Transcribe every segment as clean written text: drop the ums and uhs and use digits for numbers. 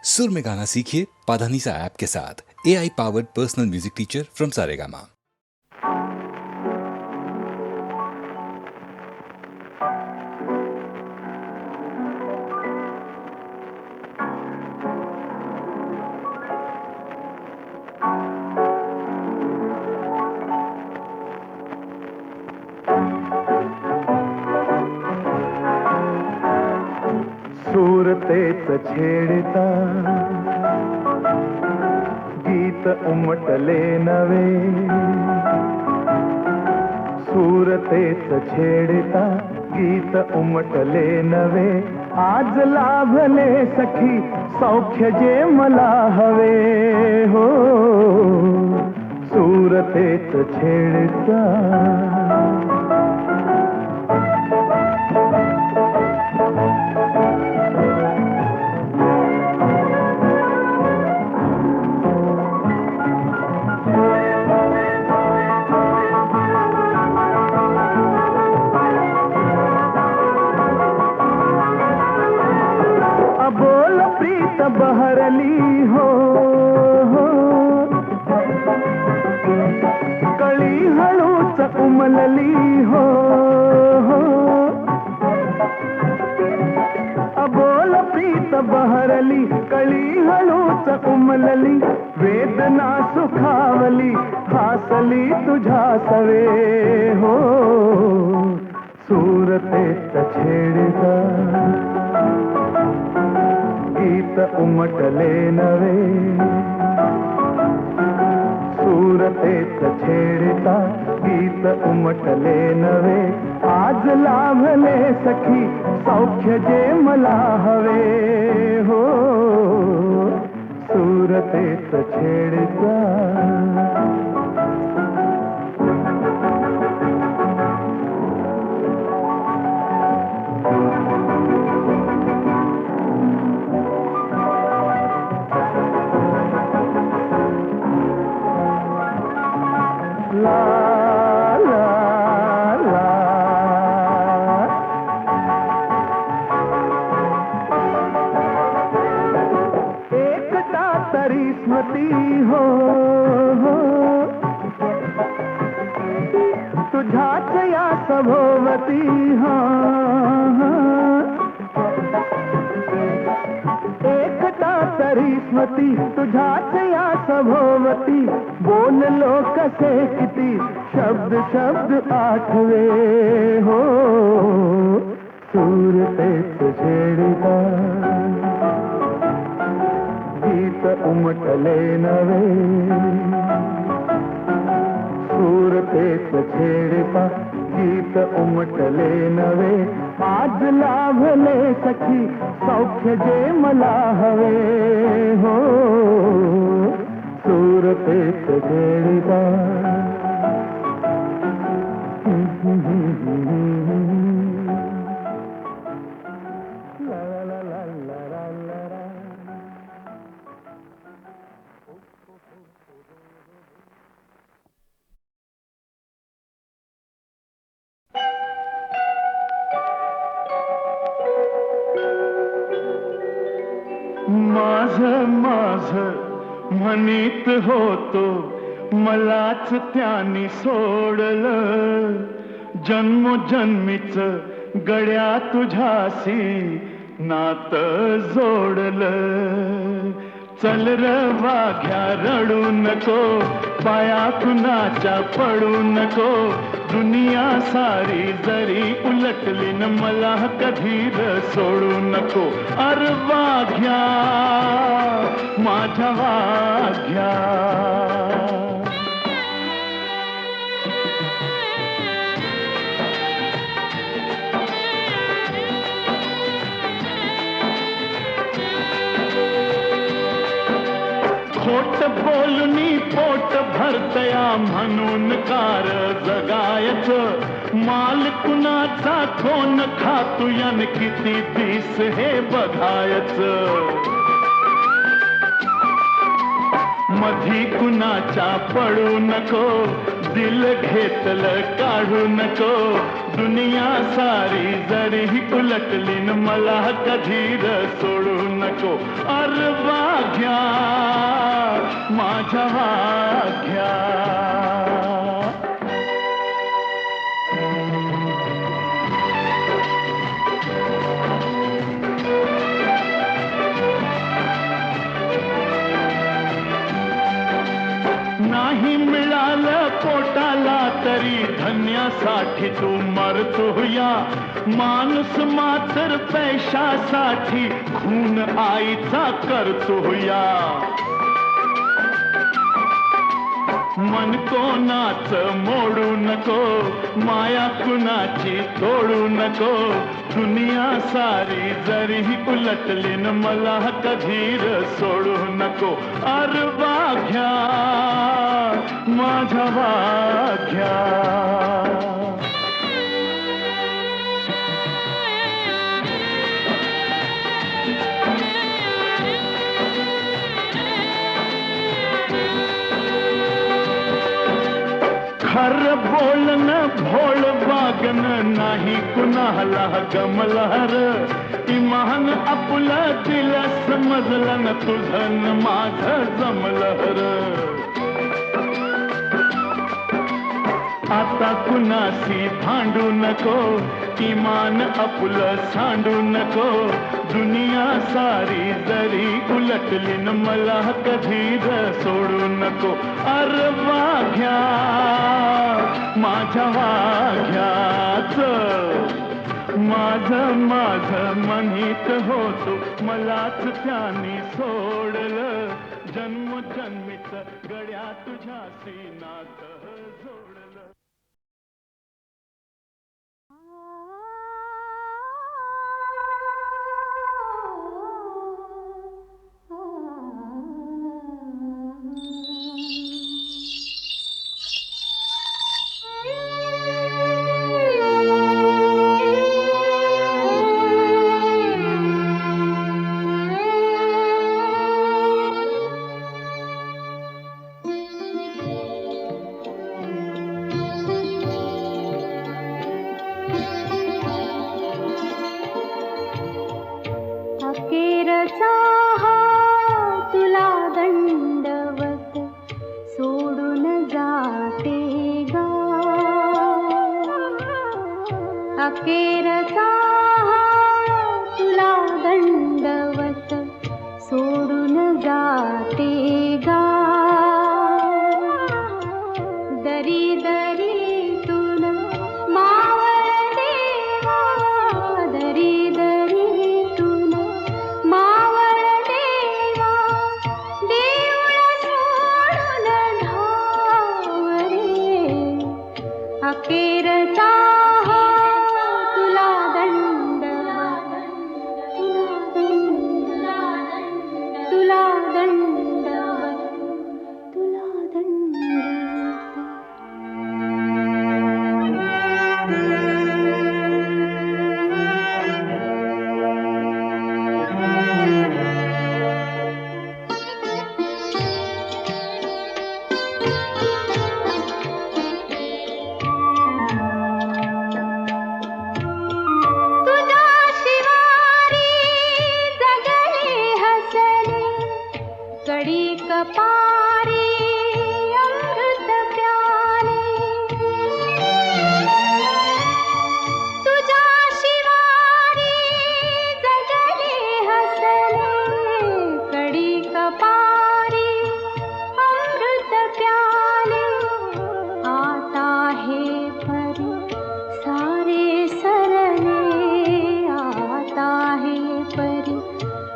सुर में गाना सीखिए पाधानीसा ऐप के साथ। AI powered personal music teacher from Saregama. सूरतेच छेडता गीत उमटले नवे, सूरतेच छेडता गीत उमटले नवे, आज लाभले सखी सौख्य जे मला हवे हो, सूरतेच छेडता। बहरली हो, कळी हळूच उमलली हो, अबोल प्रीत बहरली कळी हळूच उमलली, वेदना सुखावली हासली तुझ्या सवे हो, सूरतेच छेडता गीत उमटले नवे, सूरतेच छेडता गीत उमटले नवे, आज लाभले सखी सौख्य जे मला हवे हो, सूरतेच छेडता। ला ला ला, एकटा तरी स्मृती हो, तुझ्याच या सभोवती हा, एकटा तरी स्मृती तुझ्याच या सभोवती, बोललो कसे किती शब्द शब्द आठवे हो, सूरतेच छेडता गीत उमटले नवे, सूरतेच छेडता गीत उमटले नवे, आज लाभले सखी सौख्य जे मला हवे हो, सूरतेच छेडता। माझं माझं म्हणीत होतो मलाच त्यानी सोडलं, जन्मोजन्मीच गड्या तुझ्याशी नातं जोडलं, चल र वाघ्या रडू नको, पाया कुणाच्या पडू नको, दुनिया सारी जरी उलटली न मला कधी र सोडू नको, अर वाघ्या माझ्या वाघ्या। खोट बोलूनी पोट भरतया म्हणून कार जगायचं, माल कुणाचा कोण खातू यान किती दिस हे बघायचं, मधी कुणाच्या पडू नको, दिल घेतलं काढू नको, दुनिया सारी जरी उलटली न मला कधी र सोडू नको, अरे वाघ्या माझ्या वाघ्या. नाही मिळालं पोटाला तरी धन्यासाठी तू मरतोया. माणूस मात्र पैशासाठी खून आईचा करतोया. मन कोणाच मोडू नको, माया कुणाची तोडू नको. दुनिया सारी जरीही उलटली न मला कधीर सोडू नको. अर वाघ्या माझ्या वाघ्या. खर बोलन भोळ वागन नाही कुणाला गमलहर. इमान आपलं दिल समजलं न तुझं न माझं जमलहर. आता कुणाशी भांडू नको, इमान आपलं सांडू नको. दुनिया सारी जरी उलटली न मला कधीच सोडू नको. अर वाघ्या माझ्या वाघ्याच माझं माझं म्हणीत होतो, मलाच त्याने सोडलं. जन्मजन्मीच गड्या तुझ्याशी नातं जोडलं. अखेरचा हा तुला दंडवत सोडून जाते गा. अखेरचा हा तुला दंडवत सोडून जाते गा. दरी दरीतून मावळ देवा, दरी दरीतून मावळ देवा. देऊळ सोडून धावरे. अखेरचा हा तुला दंडवत, तुला दंडवत, तुला दंडवत. तुझ्या शिवारी जगले हसले, कडी कपारी अमृत प्याले. तुझ्या शिवारी जगले हसले, कडी कपारी अमृत प्याले. आता हे परी सारे सरले, आता हे परी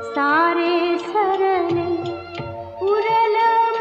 सारे सरले. उरलं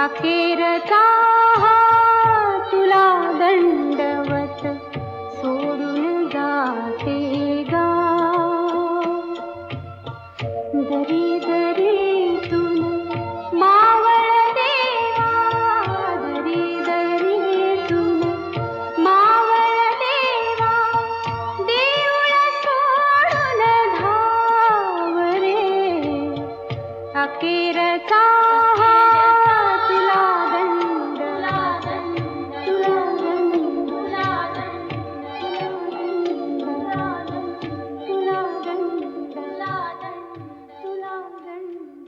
अखेरचा हा तुला दंडवत सोडून जाते गाव. दरी दरीतून मावळ देवा, दरी दरीतून मावळ देवा, देऊळ सोडून धाव रे. अखेरचा हा तुला दंड, तुला दंड, तुला दंड, तुला दंड, तुला दंड, तुला दंड, तुला दंड, तुला दंड.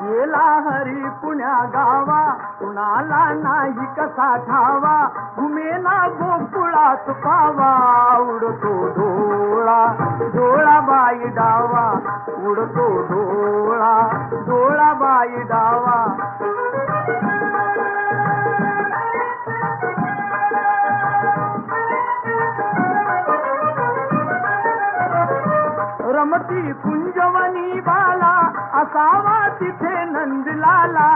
गेला हरी पुण्या गावा, कुणाला नाही कसा ठावा, घुमेना गोकुळात पावा. उडतो डोळा डोळा बाई डावा, उडतो डोळा डोळा बाई डावा. रमती कुंजवनी बाला, असावा तिथे नंदलाला.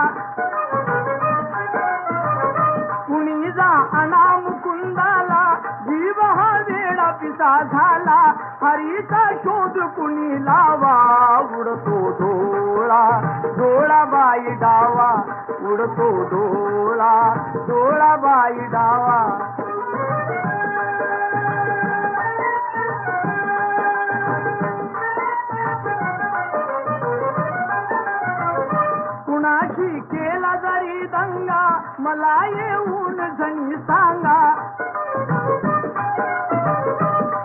कुणी जा अना मुकुंदाला, जीव हा वेडा पिसा झाला. हरीचा शोध कुणी लावा, उडतो डोळा डोळा बाई डावा, उडतो डोळा डोळा बाई डावा. कुणाशी केला जरी दंगा, मला येऊन जणी सांगा.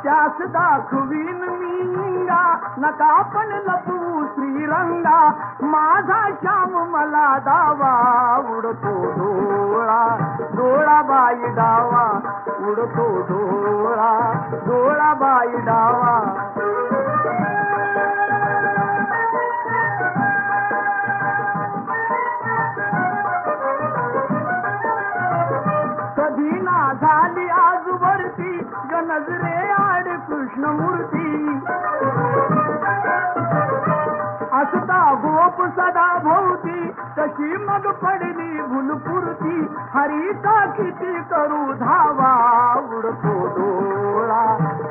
त्यास दाखवीन मी इंगा, नका पण लपवू श्रीरंगा. माझा श्याम मला दावा, उडतो डोळा डोळा बाई डावा, उडतो डोळा डोळा बाई डावा. कधी ना झाली आजूवरती, नजरे आड कृष्णमूर्ती. असता गोप सदा भोवती, तशी मग पडली भुलपुरती. हरीचा किती करू धावा, उडतो डोळा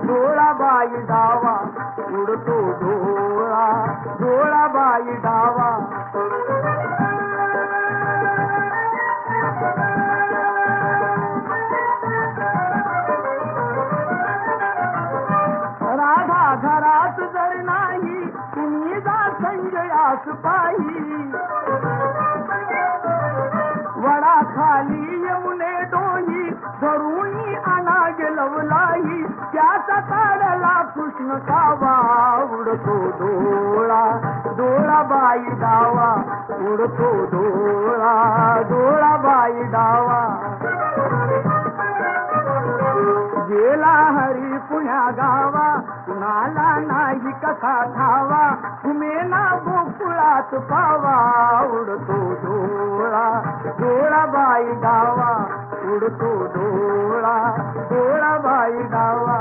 डोळा बाई डावा, उडतो डोळा डोळा बाई डावा. राधा घरात जर नाही, तुम्ही जा संजयास पायी. वडा खाली यमुने डोही, धरुणी आणा गेलवलाही. त्याचा काढला कृष्ण कावा, उडतो डोळा डोळा बाई डावा, उडतो डोळा डोळा बाई डावा. गेला हरी पुण्या गावा, कुणाला नाही कसा ठावा. घुमेना गोकुळात पावा, उडतो डोळा डोळा बाई डावा, उडतो डोळा डोळा बाई डावा.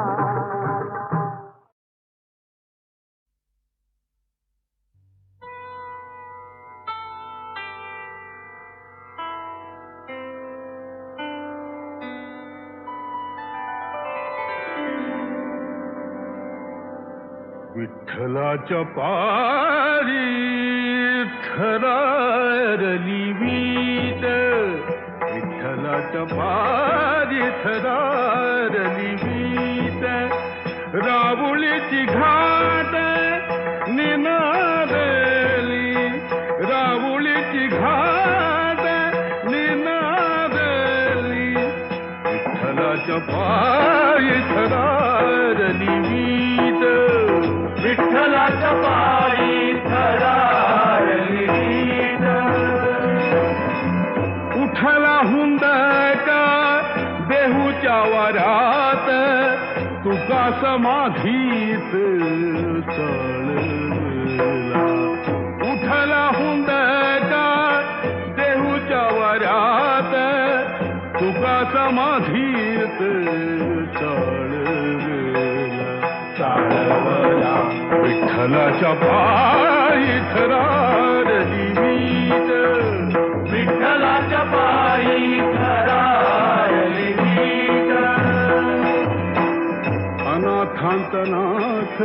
विठ्ठलाच्या पारी थरारली वीट, विठ्ठलाच्या पारी थरारली वीट. राहुळीची घाट निनादली, राहुळीची घाट निनादली. विठ्ठलाच्या पारी थरारली वीट, विठ्ठलाच्या पायी थरारली वीट. उठला हुंदका देहूच्या वाऱ्यात, तुका समाधीत चळ उठला हुंदका देहूच्या वरात तुका समाधीत चाळवला विठ्ठलाच्या पायी थरारली वीट विठ्ठलाच्या पायी थरारली वीट अनाथांतनाथ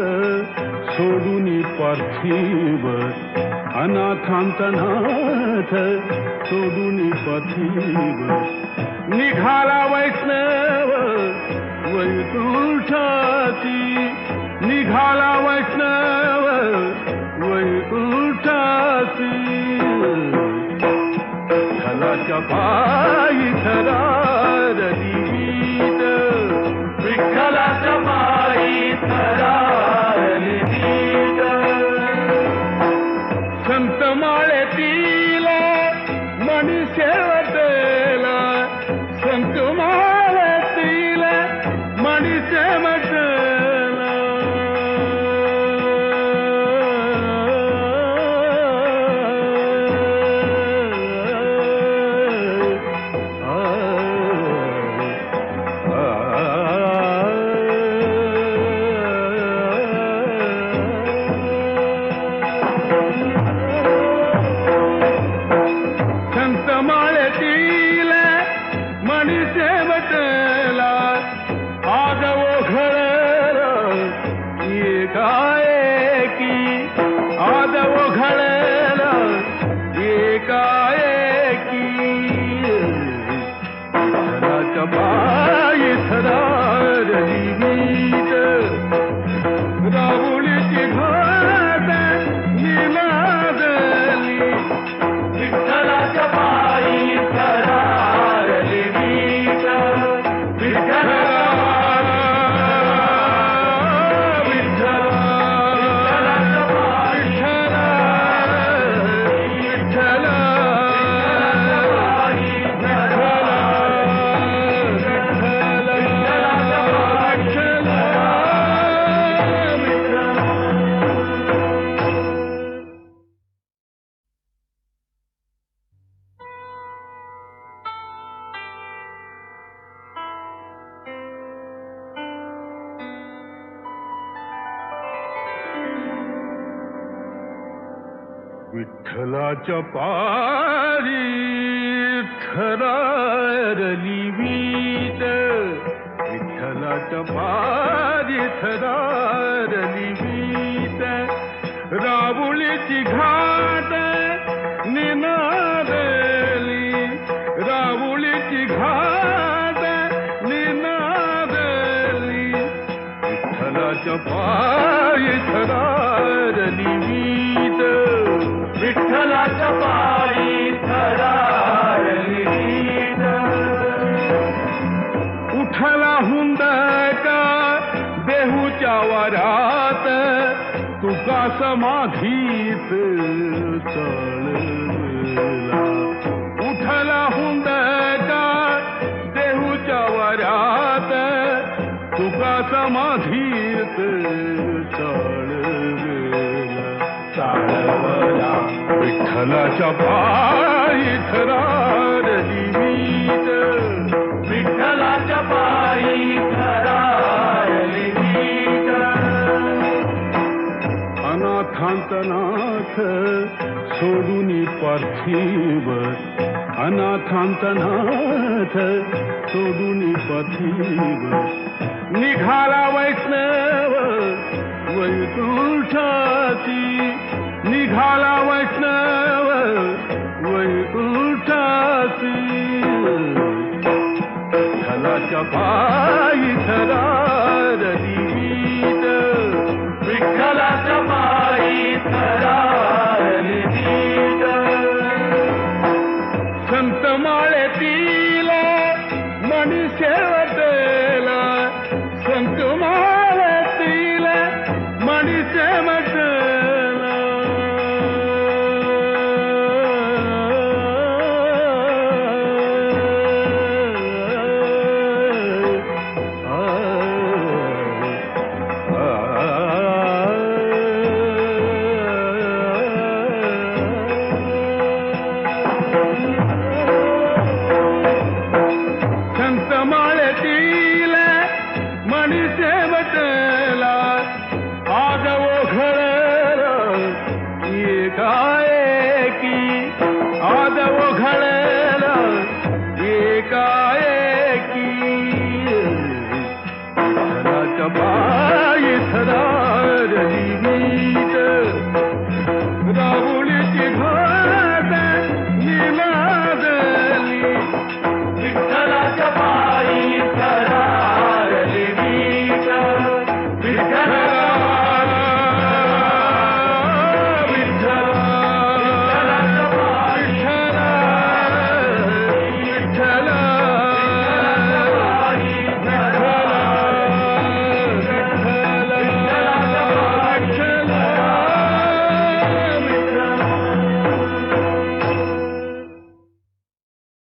सोडून पार्थिव अनाथांतनाथ सोडून पार्थिव निघाला वैष्णव वैकुंठाची निघाला वैष्णव वैकुंठाची विठ्ठलाच्या पायी थरारली वीट विठ्ठलाच्या पायी थरारली वीट संत माळेतीला मणी शेवटला संत माळेतीला मणी शेवटला राहुलीची घाट निनादली विठ्ठलाच्या पायी थरारली वीट विठ्ठला विठ्ठलाच्या पायी विठ्ठला विठ्ठलाच्या पायी थरारली वीट विठ्ठलाच्या पायी थरारली वीट राहुलीची घाट निनादली राहुलीची घाट निनादली विठ्ठलाच्या पायी थरारली वीट विठ्ठलाच्या पायी थरारली वीट उठला हुंदका देहूच्या वरात तुका समाधीत चाळवला उठला हुंदका देहूच्या वरात तुका समाधीत चाळवला विठ्ठलाच्या पायी थरारली वीट विठ्ठलाच्या पायी थरारली वीट अनाथांतनाथ सोडून पार्थिव अनाथांतनाथ सोडून पार्थिव निघाला वैष्णव वैकुंठाची निघाला वैष्णव वैकुंठाची विठ्ठलाच्या पायी थरारली वीट विठ्ठलाच्या पायी थरारली वीट संत माळेतीला मणी शेवटला संत माळेतीला मणी शेवटला बाळाच्या पायी थरा